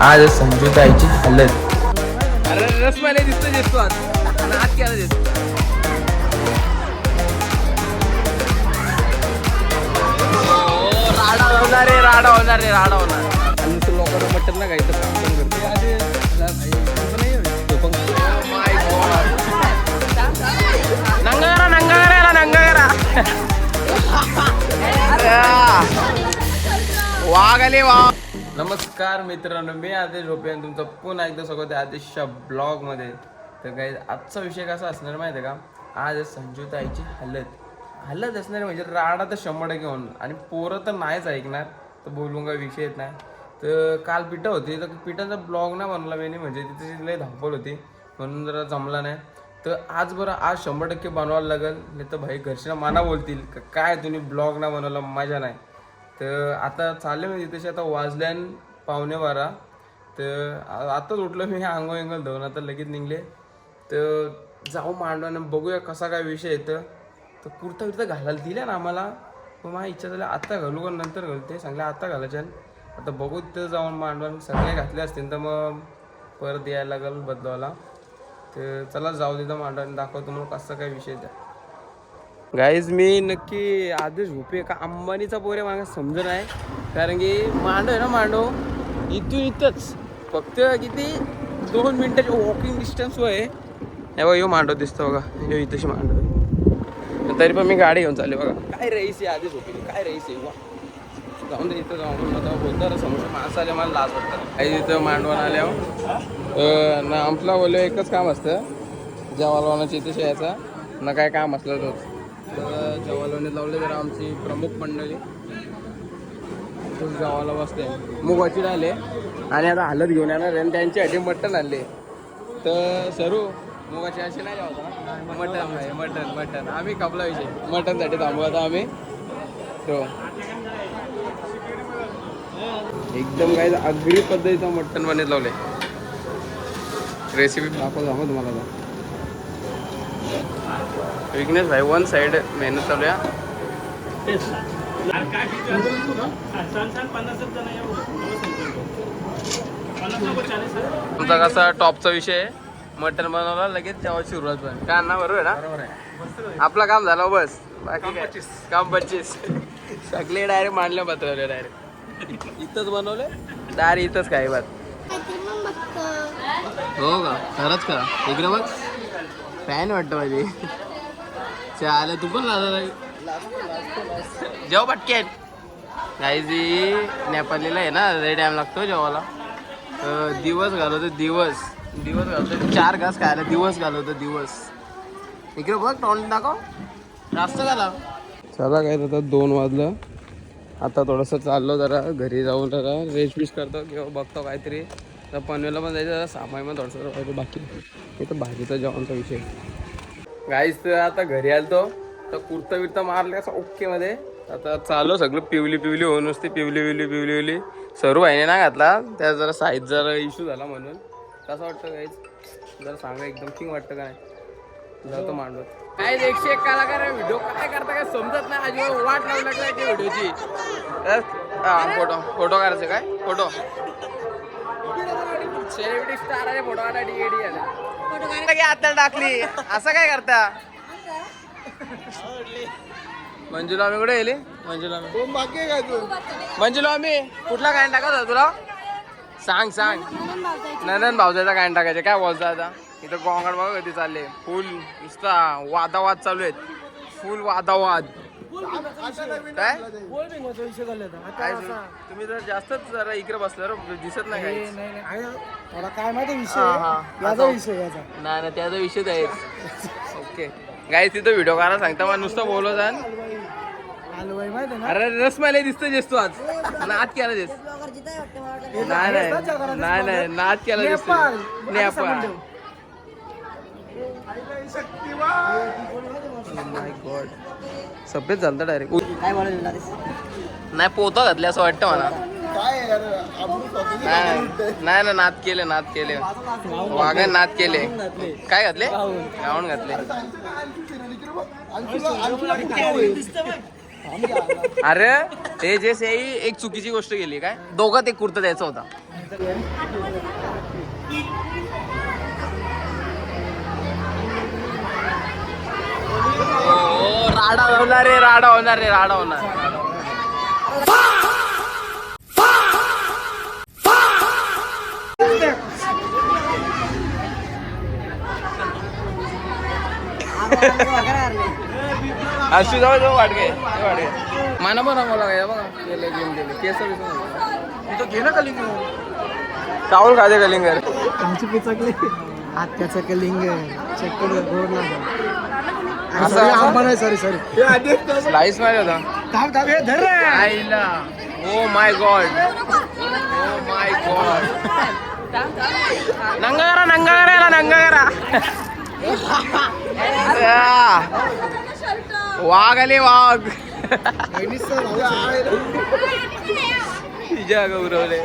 आज संजूताईची हालत. अरे रसमालाई दिसतो आज नाच केला दिसतो. राडा होणार आणि तो लोकांना मटन ना खायचं काम पण करते. नंगा वाघ आले वाघ. नमस्कार मित्रांनो, मी आदेश झोपे आणि तुमचं पुन्हा एकदा स्वागत आहे आदेशच्या ब्लॉगमध्ये. तर काही आजचा विषय कसा असणार माहिती आहे का? आज संजूताईची हालत असणार म्हणजे राडा तर 100% होणार आणि पोरं तर नाहीच ऐकणार. तर बोलून काही विषय येत नाही. तर काल पिठं होती, तर पिठाचा ब्लॉग नाही बनवला मी, म्हणजे तिथे लय धावपळ होती म्हणून जरा जमला नाही. तर आज 100% बनवायला लागेल, नाही तर भाई घरचे माना बोलतील काय तुम्ही ब्लॉग नाही बनवला, मजा नाही. तर आता चालले मी तिथे, आता वाजल्यान 11:15. तर आताच उठलं मी, अंगोंगल धुवून आता लगेच निघले. तर जाऊ मांडवाने बघूया कसा काय विषय येतं. तर कुर्ता घालायला दिल्या ना आम्हाला, पण माझी इच्छा झाली आता घालू का नंतर घालू, ते सांगले आता घालायच्या. आता बघू तिथं जाऊन मांडवान सगळे घातले असतील तर मग परत यायला लागेल बदलावाला. तर चला जाऊ तिथं मांडवाने दाखवतो तुम्हाला कसा काय विषय त्या. गाईज मी नक्की आदेश झोपे का अंबानीचा पोरे मला समजत नाही, कारण की मांडव आहे ना, मांडव इथून इथंच फक्त किती 2 मिनिटाची वॉकिंग डिस्टन्सवर आहे. हे बघा यो मांडव दिसतो बघा, यो इथंशी मांडव. तरी पण मी गाडी घेऊन चालले बघा. काय रईस आहे आदेश झोपे, काय रईस आहे वा. जाऊन दे इथं जाऊन मग बोलतो समोर माणसं आले मला लाज वाटतं. काही तिथं मांडवून आल्यावर ना आमला बोललो एकच काम असतं, जेवायला इथं यायचा ना, काय काम असलं तोच. तर जेवायला लावले तर आमची प्रमुख मंडळी खूप जेवायला बसले, मुगाची राहिले आणि आता हालत घेऊन येणार आणि त्यांच्यासाठी मटण आणले. तर सरू मुगाची अशी नाही जेवता, मटण आम्ही कापला विषय, मटणसाठी थांबू आता आम्ही. तो एकदम काय आगरी पद्धतीचं मटण बनत लावले. रेसिपी दाखवतो आम्हाला तुम्हाला. विघ्नेश भाई वन साइड मेहनत चालू आहे. तुमचा कसा टॉपचा विषय आहे, मटन बनवला लगेच तेव्हा सुरुवात पण काय ना, बरोबर आहे ना. आपला काम झालं बस, बाकी काम 25 सगळे डायरेक्ट मांडले पत्रवले, डायरेक्ट इथंच बनवले, डायरेक्ट इथंच काय बात. हो का, खरंच का? इकडे बघ फॅन वाटतं माझी. चाल तू पण लाजा जेव्हा पटकेन काहीजी नेपाळीला आहे ना, लय टाइम लागतो जेवायला. दिवस घालवतो, दिवस घालवतो, 4 घास खायला दिवस घालवतो. इकडे बघ तोंड दाखव, जास्त झाला. चला काय आता 2 वाजलं. आता थोडंसं चाललो जरा घरी जाऊन जरा रेस्ट बिस्ट करतो किंवा बघतो काहीतरी. तर पनवेलला पण जायचं, जरा सामान पण थोडंसं पाहिजे बाकी. इथं भाजीचा जेवणचा विषय गाईच. तर आता घरी आलतो तर कुर्ता मारले असं ओके मध्ये. आता चालू सगळं पिवली होऊन नुसती पिवली सर्व आहे ना घातला, त्या जरा साईज जरा इश्यू झाला म्हणून. कसं वाटतं गाईच जरा सांगा, एकदम किंग वाटतं का नाही? जातो मांडवत काय 101 कलाकार व्हिडिओ काय करता काय समजत नाही, अजिबात वाट लावू लागला की व्हिडिओची. फोटो करायचे काय, फोटो सेलिब्रिटी स्टार आहे, फोटो काढा डी आता टाकली असं काय करता. मंजुला आम्ही कुठे गेली? मंजुला आम्ही कुठला कायन टाकत होता तुला सांग. नंदन भाऊजाचा कायन टाकायचे, काय बोलता आता. इथं गोंगाड बघा कधी चालले, फुल नुसता वादावाद चालू आहेत, फुल वादावाद. काय तुम्ही जर जास्तच जरा इकडे बसल्यावर दिसत नाही काही. काय माहिती विषय नाही त्याचा विषय आहे. ओके गाईस, तिथं व्हिडिओ करायला सांगता मला नुसतं बोलत जा. अरे रसमालाई दिसतो आज नाच केला दिस. नाही नाच केला दिसतो. नेपाळ माय गॉड सभ्यच झालं डायरेक्ट. नाही पोतं घातले असं वाटतं मला. नाही ना, नाद केले वाघाने नाद केले. काय घातले? गाऊन घातले. अरे ते जे एक चुकीची गोष्ट केली. काय दोघात एक कुर्ता द्यायचा होता, राडा होणार रे, राडा होणार रे, राडा होणार. अशी जाऊ वाटगे माना पण मला काय बघा केलं गेम गेले केस घे ना कलिंग काऊल खाते कलिंगर आमची पिचकले आत्याचं कलिंग चेक करू गोड सॉरी स्लाइस मारे होता आईला ओ माय गॉड नंगा करा वाघ आले वाघ तिच्या गौरवले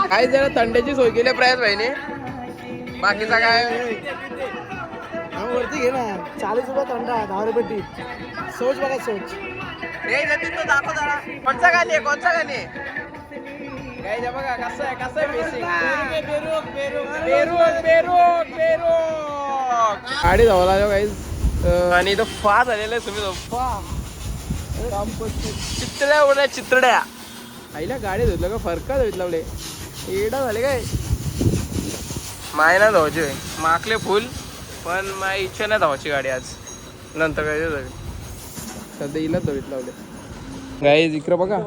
काही जरा थंड्याची सोय केली प्रयास भाईने बाकीचा काय वरती घे ना 40 रुपये थंडा 10 रुपये टीप सोच बघा सोच दाखव जरा कोणचा गाणी काय बघा कसं आहे गाडी धावला काही आणि इथं फा झालेलं आहे तुम्ही चित्रड्या आईला गाडी धुतलं का फरका धुत लावले एडा झाले काय माय ना धावायची माकले फुल पण माझी इच्छा नाही धावायची गाडी आज नंतर काय सध्या हिला धुत लावले गाई इकडं बघा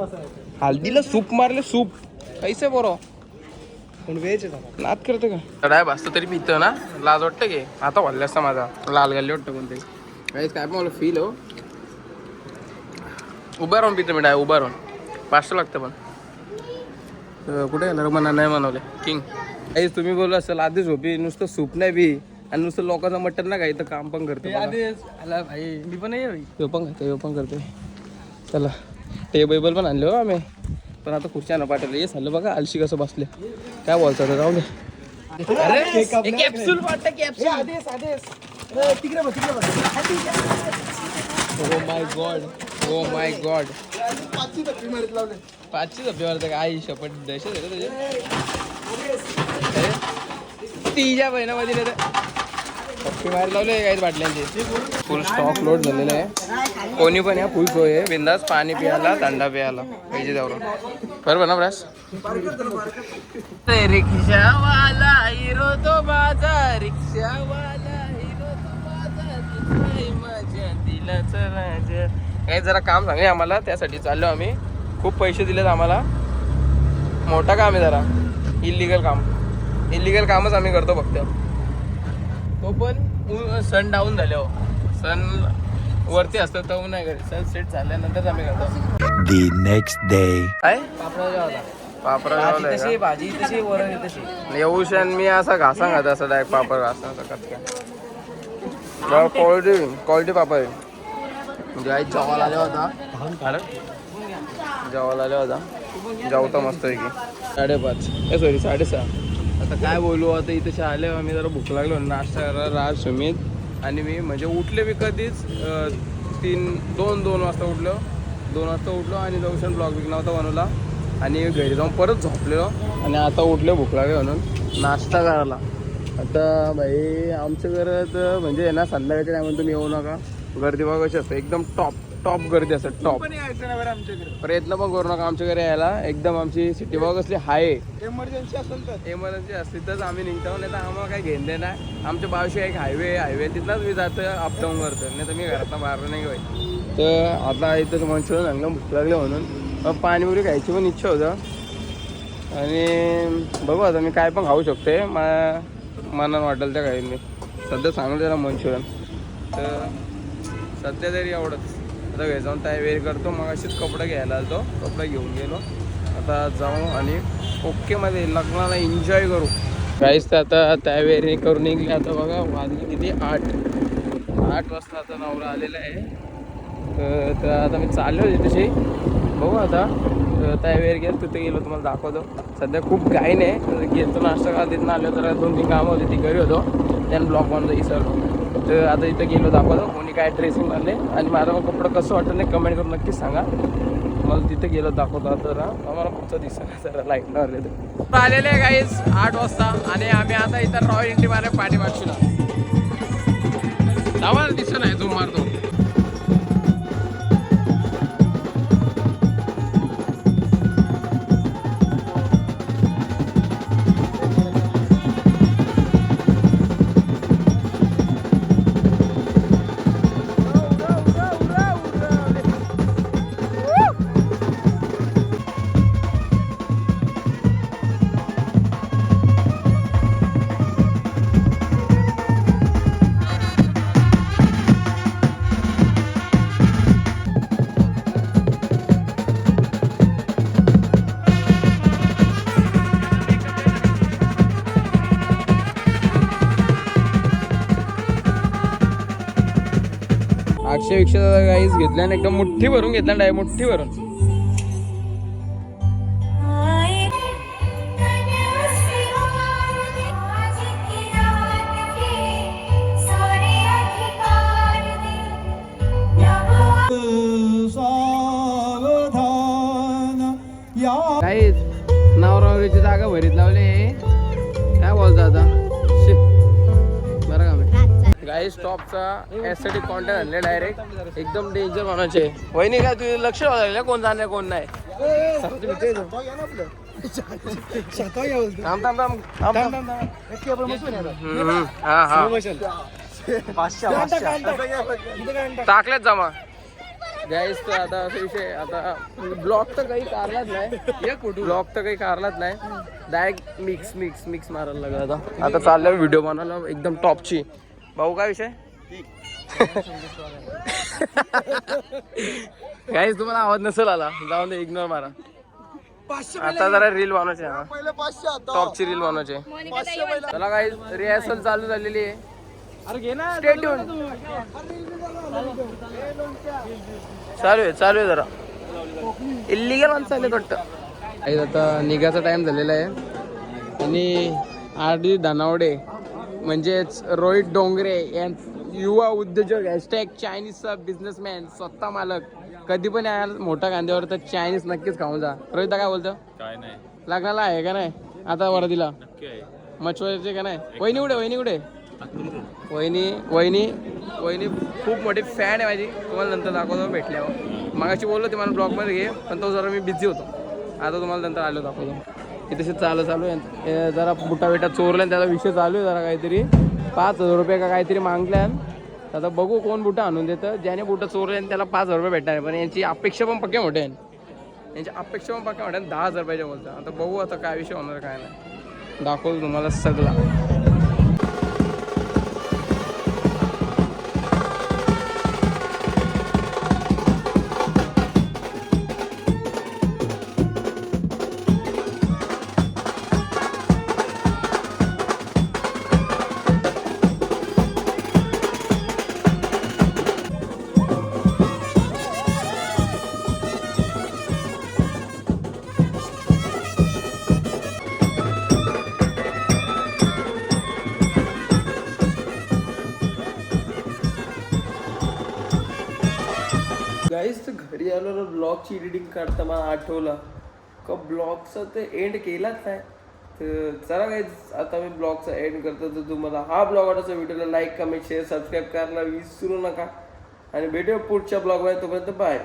हल्दीला सूप मारले सूप कैसे बरो पण वेज नाद करते का डाय भासतं तरी पितं ना लाज वाटतं की आता वाढले असता माझा लाल गाल्ले वाटतं कोणते काहीच काय पण मला फील हो उभा राहून पितं मी डाय उभा राहून 500 लागतं पण कुठे येणार म्हणा नाही म्हणवले किंग काहीच तुम्ही बोललो असेल आधीच झोपी नुसतं सूप नाही बी आणि नुसतं लोकांचं मटण ना काही तर काम पण करते आला भाई मी पण नाही तो पण करते चला टेबल पण आणले हो आम्ही पण आता खुर्च्यानं पाठवलं हे झालं बघा आलशी कसं बसले काय बोलतात राहू दे कॅप्सूल वाटतं कॅप्सूल ओ माय गॉड 5ची धप्पी मारते का आई शपथ दहशत आहे तुझे तिच्या बहिणामध्ये धप्पी मार लावले काहीच बाटल्यांचे फुल स्टॉक लोड झालेला आहे कोणी पण या फुल सोय आहे बिंदास पाणी प्यायला थंडा प्यायला पाहिजे त्यावर बरोबर ना ब्रास रिक्षावाला हिरो तो माझा रिक्षावाला हिरो तो माझा माझ्या दिलाचा राजा काही जरा काम सांगे आम्हाला त्यासाठी चाललो आम्ही खूप पैसे दिलेत आम्हाला मोठा काम आहे जरा इलिगल कामच आम्ही करतो फक्त तो पण सन डाऊन झाले हो सन वरती असतं तर नाही घरी सन सेट झाल्यानंतर आम्ही करतो The next day. काय पापरा पापड भाजी तशी वरण तशी येऊश आणि मी असा घासा घात असं डायरेक्ट पापड घासा सकत काय क्वालिटी पापड म्हणजे आई जेवायला आल्या होता जेवता मस्त आहे की 5:30 सॉरी 6:30 आता काय बोलू आता इथे आले आम्ही जरा भूक लागलो नाश्ता करायला राज सुमित आणि मी म्हणजे उठले मी कधीच 2 वाजता उठलो आणि जाऊन ब्लॉग बिग नव्हता बनवला आणि घरी जाऊन परत झोपलेलो आणि आता उठले भूक लागले म्हणून नाश्ता करायला आता भाई आमच्या घरात म्हणजे ना संध्याकाळच्या टायमात तुम्ही येऊ नका गर्दी बघा कशी असते एकदम टॉप गर्दी असते टॉप प्रयत्न पण करू नका आमच्या घरी यायला एकदम आमची सिटी बघ असली हाय इमर्जन्सी असली तरच आम्ही निघतो नाही तर आम्हाला काही घेणं दे नाही आमच्या बाजूशी एक हायवे तिथलाच मी जातं अपडाऊन करतो नाही तर मी घरातनं बाहेर नाही घेऊ तर आता इथं मंचुरियन चांगलं भूक लागले म्हणून पाणीपुरी खायची पण इच्छा होतं आणि बघू आता मी काय पण खाऊ शकते मनानं वाटेल त्या काही मी सध्या सांगलं त्याला मंचुरियन तर सध्या तरी एवढंच आता घरी जाऊन त्या वेळ करतो मग अशीच कपडे घ्यायला आलो कपडे घेऊन गेलो आता जाऊ आणि ओकेमध्ये लग्नाला एन्जॉय करू काहीच तर आता त्या वेळी करून निघले आता बघा वाजले किती 8 वाजता आता नवरा आलेला आहे तर आता मी चाललो होते तशी बघू आता त्या वेळ गेलो तिथे गेलो तुम्हाला दाखवतो सध्या खूप घाईन आहे गेलो नाश्ता का तिथून आलो तर 2-3 कामं होती ती घरी होतो त्यानं ब्लॉक बनवतो सर तर आता इथं गेलो दाखवतो कोणी काय ड्रेसिंग मारले आणि माझं मग कपडं कसं वाटतं नाही कमेंट करून नक्कीच सांगा. मला तिथे गेलो दाखवतो तर आम्हाला पुढचं दिसतं जरा लाईट लावले तर आलेले आहे गाईज 8 वाजता आणि आम्ही आता इथं रॉयल इंडिया मारे पाठीमागशीला आम्हाला दिसत नाही झूम मारतो. अक्षय गाईज घेतल्या आणि एकदम मुठ्ठी भरून घेतल्या डाय मुठ्ठी भरून. गाईज नवरावरीची जागा भरीत लावले काय बोलतो आता बरं का मी गाईज टॉपचा एस्थेटिक कॉन्टेंट आणले डायरेक्ट एकदम डेंजर म्हणायचे. वहिनी काय तुझे लक्ष लागलं कोण जाणार कोण नाही. टाकल्यात जमा गाईज. तर आता असा विषय आता ब्लॉक तर काही कारलाच नाही ब्लॉक तर काही कारलाच नाही डायरेक्ट मिक्स मारायला लागला. आता चाललं व्हिडिओ बनायला एकदम टॉपची. भाऊ काय विषय गाईज तुम्हाला आवाज नसेल आला जाऊन दे इग्नोर मारा. आता जरा रील बनवायचे टॉपची रील बनवायचे. चला गाईज रिहर्सल चालू झालेली आहे. चालू आहे जरा इल्लीगल माणसं वाटतं. आता निघायचा टाइम झालेला आहे आणि RD धनावडे म्हणजेच रोहित डोंगरे युवा उद्योजक हॅशटॅग चायनीजचा बिझनेसमॅन स्वतः मालक कधी पण याल मोठ्या कांद्यावर तर चायनीज नक्कीच खाऊन जा. रोहित काय बोलतो काय नाही लग्नाला आहे का नाही आता वरदीला मच्छवाचे का नाही. वहिनी कुठे वहिनी खूप मोठी फॅन आहे माझी. तुम्हाला नंतर दाखवतो भेटल्यावर. मागाशी बोललो ते मला ब्लॉगमध्ये घे पण तो जरा मी बिझी होतो. आता तुम्हाला नंतर आलो दाखवतो. इथे चालू आहे जरा बुटा चोरल्या त्याचा विषय चालू आहे जरा काहीतरी 5,000 रुपये का काहीतरी मागल्या. आता बघू कोण बुटा आणून देतं. ज्याने बुटा चोरले त्याला 5,000 रुपये भेटणार आहे पण यांची अपेक्षा पण पक्के मोठे आहे. 10,000 रुपयाच्या बोलतात. आता बघू आता काय विषय होणार काय नाही दाखवतो तुम्हाला सगळं. गाईज तर घरी आलो ब्लॉगची एडिटिंग काढता मला आठवला का ब्लॉगचा ते एंड केलाच नाही. तर चला गाईज आता मी ब्लॉगचा एंड करतो. तर तुम्हाला हा ब्लॉग आवडला व्हिडिओला लाईक कमेंट शेअर सबस्क्राईब करायला विसरू नका आणि भेटूया पुढच्या ब्लॉगमध्ये. तोपर्यंत बाय.